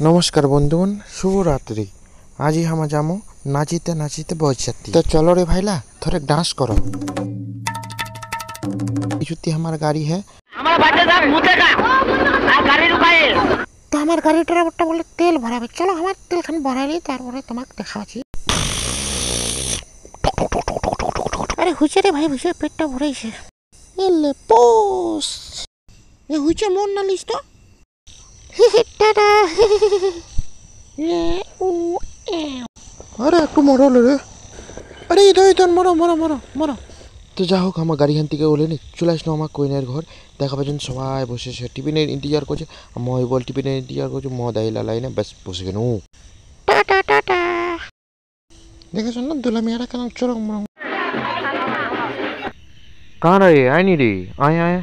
नमस्कार बंधुगण शुभ रात्रि। आज ही हम जामो नाचीते नाचीते बरसाती। तो चलो रे भाईला थोड़े डांस करो। छुट्टी हमारा गाड़ी है। हमारा भाई साहब मुझे का गाड़ी रुकाए तो हमार गाड़ी ड्राइवर बोले तेल भराबे। चलो हमार तेल खान भराइली तारपरे তোমাক দেখাচ্ছি। আরে হুইছে রে ভাই হুইছে পেটটা ভরাইছে। এলে পোস এ হুইছে মন না লিস তো। টাটা अरे একটু মরো রে। আরে ইধর মরো মরো মরো মরো। তো যা হোক আমার গাড়ি থেকে ওলেনি চলে আসলো আমার কোইনের ঘর। দেখা পাচ্ছেন সবাই বসেছে টিফিনের ইন্তজার করছে। মই বল টিফিনের ইন্তজার করছে মদ আইলা লাইনে বাস বসে গেল। টাটা টাটা দেখেছ না দুলা মিয়ারা কেন চরম মরম। কার রে আইনি রে আয় আয়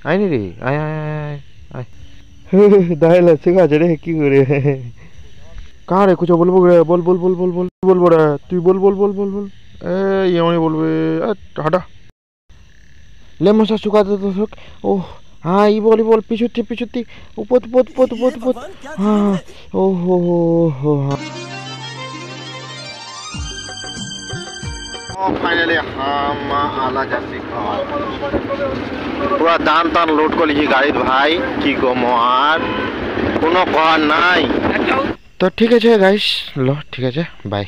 আইনি রে আয় আয় আয় আয় দাইলা ঠিক আছে রে কি করে কার রে কিছু বলবো রে বল বল বল বল বল বলবো রে তুই বল বল বল বল বল এই এমনি বলবে হাঁটা ले मसा सुखा दे तो सुख ओह हाँ ये बोली बोल पिछुती पिछुती उपोत पोत पोत पोत पोत हाँ ओह हो हाँ फाइनली हम आला जासी पूरा दान तान लोड कर लीजिए गाड़ी भाई की गो मोहार कोनो कहा नहीं तो ठीक है गाइस लो ठीक है बाय।